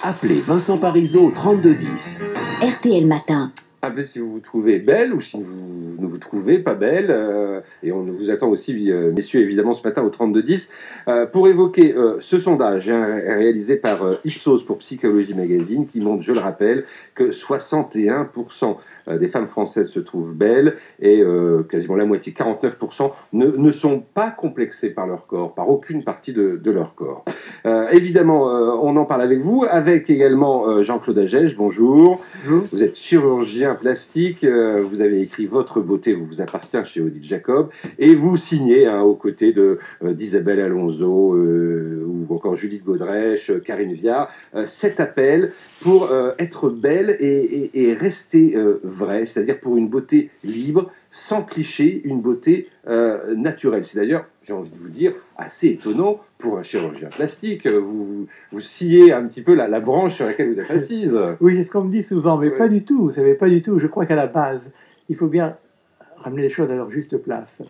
Appelez Vincent Parisot au 3210. RTL Matin. Appelez si vous vous trouvez belle ou si vous ne vous trouvez pas belle. Et on vous attend aussi, messieurs, évidemment, ce matin au 3210 pour évoquer ce sondage réalisé par Ipsos pour Psychologie Magazine qui montre, je le rappelle, que 61% des femmes françaises se trouvent belles et quasiment la moitié, 49%, ne sont pas complexées par leur corps, par aucune partie de leur corps. Évidemment, on en parle avec vous, avec également Jean-Claude Agege. Bonjour. Bonjour. Vous êtes chirurgien plastique, vous avez écrit Votre beauté vous appartient chez Odile Jacob et vous signez aux côtés d'Isabelle Alonso ou encore Judith Godrèche, Karine Viard, cet appel pour être belle et rester vraie, c'est-à-dire pour une beauté libre, sans cliché, une beauté naturelle. C'est d'ailleurs, j'ai envie de vous dire, assez étonnant pour un chirurgien plastique. Vous sciez un petit peu la branche sur laquelle vous êtes assise. Oui, c'est ce qu'on me dit souvent, mais pas du tout. Vous savez, pas du tout. Je crois qu'à la base, il faut bien ramener les choses à leur juste place.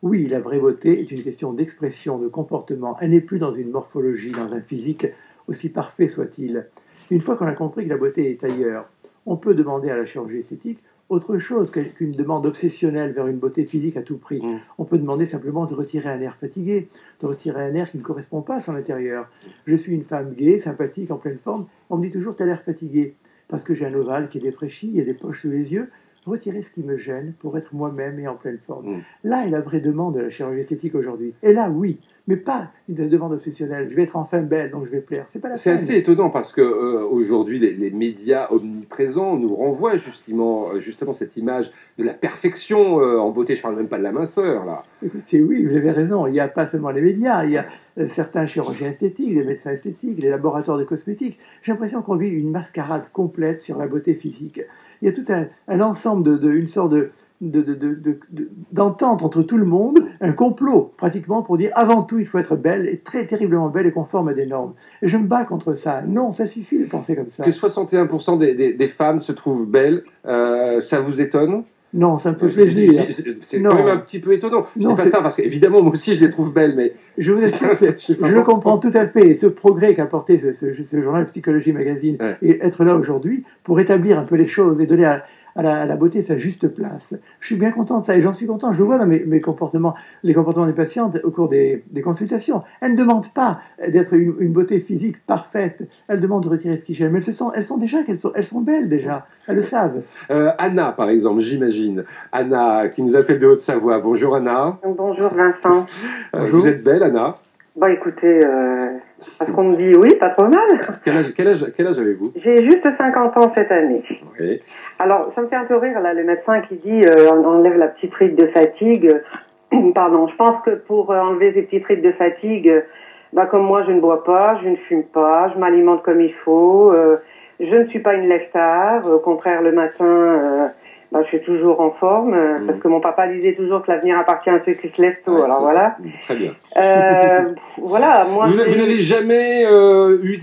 Oui, la vraie beauté est une question d'expression, de comportement. Elle n'est plus dans une morphologie, dans un physique, aussi parfait soit-il. Une fois qu'on a compris que la beauté est ailleurs, on peut demander à la chirurgie esthétique autre chose qu'une demande obsessionnelle vers une beauté physique à tout prix. On peut demander simplement de retirer un air fatigué, de retirer un air qui ne correspond pas à son intérieur. Je suis une femme gaie, sympathique, en pleine forme. On me dit toujours, t'as l'air fatigué, parce que j'ai un ovale qui est défraîchi, il y a des poches sous les yeux. Retirer ce qui me gêne pour être moi-même et en pleine forme. Là est la vraie demande de la chirurgie esthétique aujourd'hui. Et là, oui, mais pas une demande obsessionnelle. Je vais être enfin belle, donc je vais plaire. C'est pas la peine. C'est assez étonnant parce que aujourd'hui, les médias omniprésents nous renvoient justement cette image de la perfection en beauté. Je parle même pas de la minceur, là. Écoutez, oui, vous avez raison. Il n'y a pas seulement les médias. Il y a certains chirurgiens esthétiques, des médecins esthétiques, les laboratoires de cosmétiques. J'ai l'impression qu'on vit une mascarade complète sur la beauté physique. Il y a tout un ensemble une sorte d'entente entre tout le monde, un complot pratiquement pour dire avant tout il faut être belle et très terriblement belle et conforme à des normes. Et je me bats contre ça. Non, ça suffit de penser comme ça. Que 61% des femmes se trouvent belles, ça vous étonne ? Non, ça me fait plaisir. C'est quand même un petit peu étonnant. Je dis pas ça parce qu'évidemment moi aussi je les trouve belles, mais je vous assure, je le comprends tout à fait. Et ce progrès qu'a apporté ce journal Psychologie Magazine et être là aujourd'hui pour établir un peu les choses et donner à la beauté sa juste place. Je suis bien content de ça et j'en suis content. Je le vois dans mes comportements, les comportements des patientes au cours des consultations. Elles ne demandent pas d'être une beauté physique parfaite. Elles demandent de retirer ce qui gêne. Mais elles sont déjà elles sont belles déjà. Elles le savent. Anna, par exemple, j'imagine. Anna, qui nous appelle de Haute-Savoie. Bonjour Anna. Bonjour Vincent. Bonjour. Vous êtes belle Anna. Bah écoutez, parce qu'on me dit oui, pas trop mal. Quel âge avez-vous? J'ai juste 50 ans cette année. Oui. Alors, ça me fait un peu rire, là, le médecin qui dit on enlève la petite ride de fatigue. Pardon, je pense que pour enlever ces petites rides de fatigue, bah, comme moi, je ne bois pas, je ne fume pas, je m'alimente comme il faut, je ne suis pas une lève-tard. Au contraire, le matin, bah, je suis toujours en forme, parce que mon papa disait toujours que l'avenir appartient à ceux qui se lèvent tôt. Alors voilà. Très bien. Voilà, moi. Vous n'avez jamais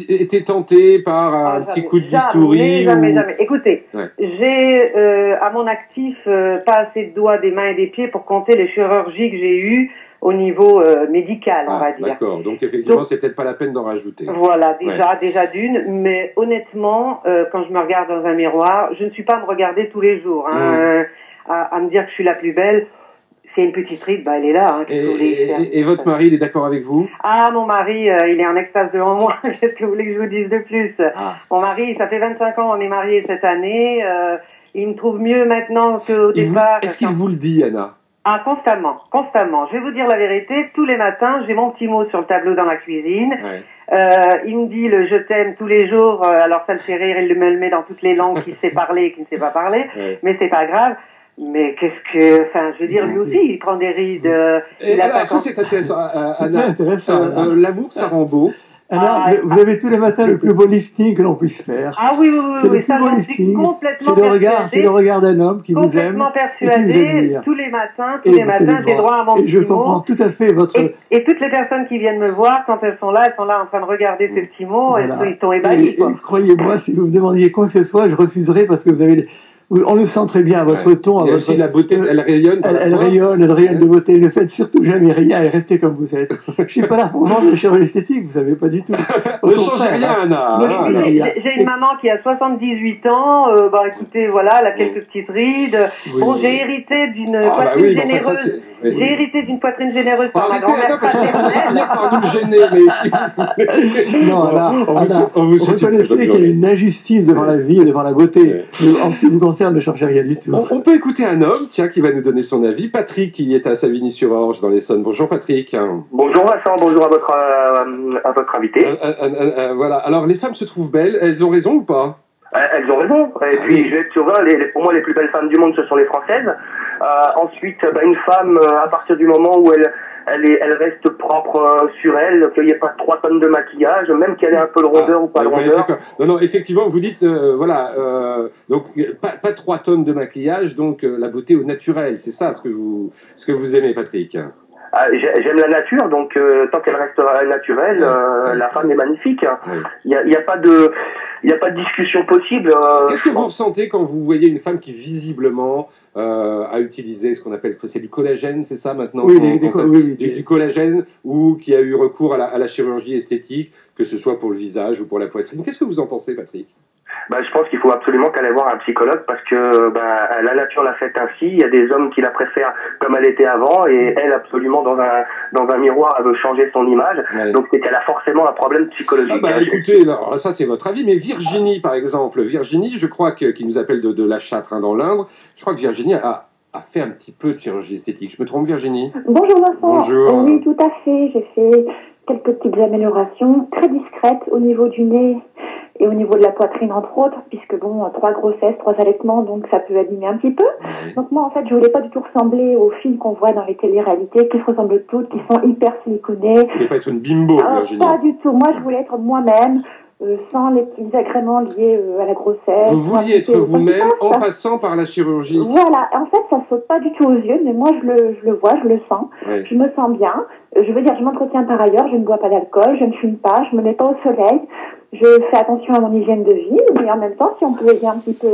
été tenté par un petit coup de bistouri? Jamais. Écoutez, j'ai à mon actif pas assez de doigts des mains et des pieds pour compter les chirurgies que j'ai eues au niveau médical, on va dire. D'accord, donc effectivement, c'est peut-être pas la peine d'en rajouter. Voilà, déjà d'une, mais honnêtement, quand je me regarde dans un miroir, je ne suis pas à me regarder tous les jours, à me dire que je suis la plus belle. C'est une petite ride, bah elle est là. Et votre mari, il est d'accord avec vous? Ah, mon mari, il est en extase devant moi. Qu'est-ce que vous voulez que je vous dise de plus? Mon mari, ça fait 25 ans, on est mariés cette année. Il me trouve mieux maintenant qu'au départ. Est-ce qu'il vous le dit, Anna? Ah, constamment. Je vais vous dire la vérité, tous les matins, j'ai mon petit mot sur le tableau dans la cuisine. Il me dit le je t'aime tous les jours, alors ça le fait rire, il me le met dans toutes les langues qu'il sait parler et qu'il ne sait pas parler, mais c'est pas grave. Mais je veux dire, lui aussi, il prend des rides. Alors, ça c'est intéressant, Anna. L'amour, ça rend beau. Alors, vous avez tous les matins le plus beau lifting que l'on puisse faire. Ah oui, ça j'en suis complètement persuadée. C'est le regard d'un homme qui vous aime et qui vous admire. Tous les matins, j'ai droit à mon petit mot. Et je comprends tout à fait votre... Et toutes les personnes qui viennent me voir, quand elles sont là en train de regarder ces petits mots, ils sont ébahis. Croyez-moi, si vous me demandiez quoi que ce soit, je refuserais parce que vous avez Oui, on le sent très bien à votre ton. Il y a aussi la beauté, elle rayonne. Elle rayonne de beauté. Ne faites surtout jamais rien et restez comme vous êtes. Je ne suis pas là pour vendre le chirurgie esthétique, vous savez pas du tout. Ne changez rien, Anna. J'ai une maman qui a 78 ans. Écoutez, voilà, elle a quelques petites rides. Oui. Bon, j'ai hérité d'une poitrine généreuse. J'ai hérité d'une poitrine généreuse par ma grand-mère paternelle. Par nous gêner, mais si vous... Non, là, on vous souhaite reconnaissez qu'il y a une injustice devant la vie et devant la beauté. Mais en ce qui vous concerne, ne changez rien du tout. On peut écouter un homme, tiens, qui va nous donner son avis. Patrick, qui est à Savigny-sur-Orge, dans l'Essonne. Bonjour, Patrick. Bonjour Vincent, bonjour à votre invité. Voilà. Alors, les femmes se trouvent belles. Elles ont raison ou pas? Elles ont raison. Et puis, je vais être souverain, pour moi, les plus belles femmes du monde, ce sont les Françaises. Ensuite, une femme, à partir du moment où elle reste propre sur elle, qu'il n'y ait pas 3 tonnes de maquillage, même qu'elle ait un peu de rondeur ou pas de rondeur. Non, effectivement, vous dites, donc pas 3 tonnes de maquillage, donc la beauté au naturel, c'est ça ce que vous aimez, Patrick. J'aime la nature, donc tant qu'elle restera naturelle, la femme est magnifique. Il n'y a pas de discussion possible. Qu'est-ce que vous ressentez quand vous voyez une femme qui visiblement a utilisé ce qu'on appelle, c'est du collagène, c'est ça maintenant? Oui, du collagène, ou qui a eu recours à la chirurgie esthétique, que ce soit pour le visage ou pour la poitrine. Qu'est-ce que vous en pensez, Patrick? Je pense qu'il faut absolument qu'elle aille voir un psychologue parce que la nature l'a faite ainsi. Il y a des hommes qui la préfèrent comme elle était avant et elle, absolument, dans un miroir, elle veut changer son image. Ouais. Donc c'est qu'elle a forcément un problème psychologique. Écoutez, alors, ça c'est votre avis, mais Virginie, par exemple, je crois qui nous appelle de la Châtre, dans l'Indre, je crois que Virginie a fait un petit peu de chirurgie esthétique. Je me trompe, Virginie? Bonjour Vincent. Bonjour. Oui, tout à fait. J'ai fait quelques petites améliorations très discrètes au niveau du nez et au niveau de la poitrine, entre autres, puisque 3 grossesses, 3 allaitements, donc ça peut abîmer un petit peu. Oui. Donc moi, en fait, je voulais pas du tout ressembler aux filles qu'on voit dans les téléréalités, qui se ressemblent toutes, qui sont hyper siliconées. Vous voulez pas être une bimbo, Virginie? Pas du tout. Moi, je voulais être moi-même, sans les petits agréments liés à la grossesse. Vous vouliez être vous-même en passant par la chirurgie? Voilà. En fait, ça saute pas du tout aux yeux, mais moi, je le vois, je le sens. Oui. Je me sens bien. Je veux dire, je m'entretiens par ailleurs, je ne bois pas d'alcool, je ne fume pas, je me mets pas au soleil. Je fais attention à mon hygiène de vie, mais en même temps, si on peut aider un petit peu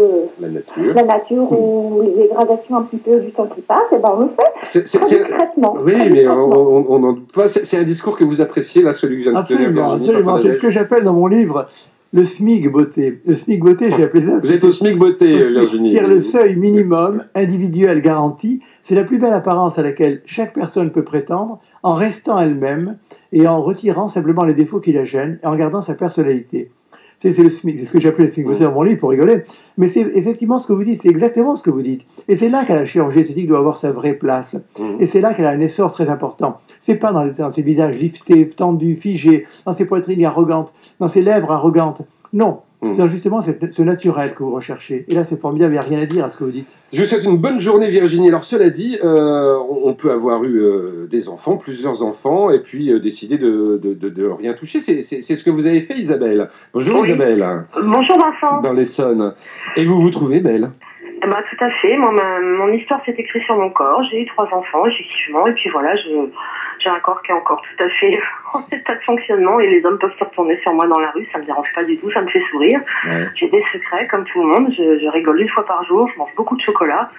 la nature ou les dégradations un petit peu du temps qui passe, on le fait. C'est discrètement. Oui, mais on n'en doute pas. C'est un discours que vous appréciez, là, celui que je viens de tenir. Absolument. C'est ce que j'appelle dans mon livre le SMIC beauté. Le SMIC beauté, j'ai appelé ça. Vous êtes au SMIC beauté, Virginie. C'est-à-dire le seuil minimum individuel garanti. C'est la plus belle apparence à laquelle chaque personne peut prétendre en restant elle-même et en retirant simplement les défauts qui la gênent et en gardant sa personnalité. C'est le SMIC, c'est ce que j'appelle le SMIC beauté dans mon livre pour rigoler. Mais c'est effectivement ce que vous dites, c'est exactement ce que vous dites. Et c'est là que la chirurgie esthétique doit avoir sa vraie place. Et c'est là qu'elle a un essor très important. C'est pas dans ces visages liftés, tendus, figés, dans ces poitrines arrogantes, dans ces lèvres arrogantes. Non. C'est justement ce naturel que vous recherchez. Et là, c'est formidable, il n'y a rien à dire à ce que vous dites. Je vous souhaite une bonne journée, Virginie. Alors, cela dit, on peut avoir eu des enfants, plusieurs enfants, et puis décider de rien toucher. C'est ce que vous avez fait, Isabelle. Bonjour, oui. Isabelle. Bonjour, Vincent. Dans l'Essonne. Et vous vous trouvez belle? Tout à fait. Moi, mon histoire s'est écrite sur mon corps. J'ai eu 3 enfants, effectivement. Et puis voilà, j'ai un corps qui est encore tout à fait en état de fonctionnement. Et les hommes peuvent se retourner sur moi dans la rue. Ça me dérange pas du tout. Ça me fait sourire. Ouais. J'ai des secrets, comme tout le monde. Je rigole 1 fois par jour. Je mange beaucoup de chocolat.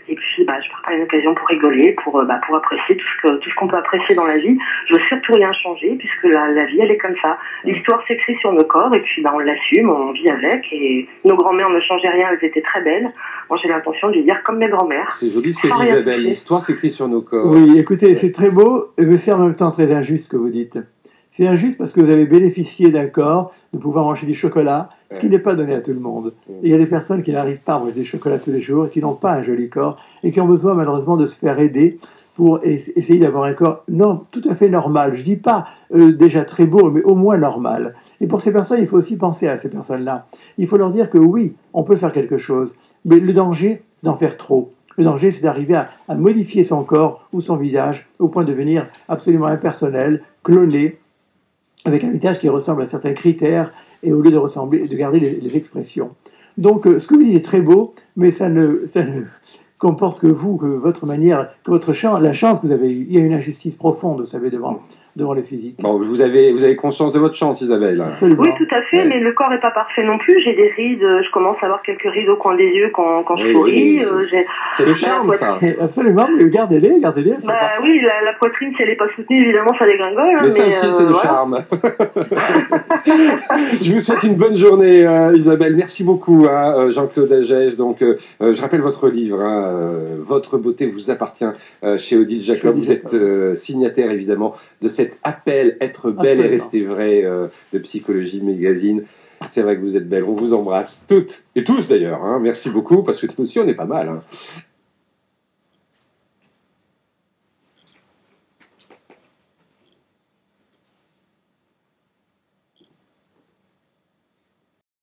Et puis, je prends une occasion pour rigoler, pour apprécier tout ce qu'on peut apprécier dans la vie. Je veux surtout rien changer, puisque la vie, elle est comme ça. L'histoire s'écrit sur nos corps. Et puis, on l'assume, on vit avec. Et nos grand-mères ne changeaient rien. Elles étaient très belles. Moi, j'ai l'intention de les dire comme mes grand-mères. C'est joli ce que dit Isabelle. L'histoire s'écrit sur nos corps. Oui, écoutez, c'est très beau, mais c'est en même temps très injuste ce que vous dites. C'est injuste parce que vous avez bénéficié d'un corps, de pouvoir manger du chocolat, ce qui n'est pas donné à tout le monde. Et il y a des personnes qui n'arrivent pas à manger des chocolats tous les jours, et qui n'ont pas un joli corps, et qui ont besoin malheureusement de se faire aider pour essayer d'avoir un corps tout à fait normal. Je ne dis pas déjà très beau, mais au moins normal. Et pour ces personnes, il faut aussi penser à ces personnes-là. Il faut leur dire que oui, on peut faire quelque chose. Mais le danger, c'est d'en faire trop. Le danger, c'est d'arriver à modifier son corps ou son visage au point de devenir absolument impersonnel, cloné, avec un visage qui ressemble à certains critères et au lieu de garder les expressions. Donc, ce que vous dites est très beau, mais ça ne comporte que vous, que votre manière, que votre chance, la chance que vous avez eue. Il y a une injustice profonde, vous savez, devant devant le physique. Bon, vous avez conscience de votre chance, Isabelle. Absolument. Oui, tout à fait, mais le corps est pas parfait non plus. J'ai des rides, je commence à avoir quelques rides au coin des yeux quand je souris. C'est le charme, ça. Absolument, mais gardez-les. Bah oui, la poitrine, si elle est pas soutenue, évidemment, ça dégringole. Mais ça aussi, c'est le charme. Je vous souhaite une bonne journée, Isabelle. Merci beaucoup à Jean-Claude Agege. Donc, je rappelle votre livre, Votre beauté vous appartient, chez Odile Jacob. Vous êtes signataire, évidemment, de cet appel Être belle et rester vrai de Psychologie Magazine. C'est vrai que vous êtes belle. On vous embrasse toutes et tous, d'ailleurs. Merci beaucoup, parce que nous aussi, on est pas mal.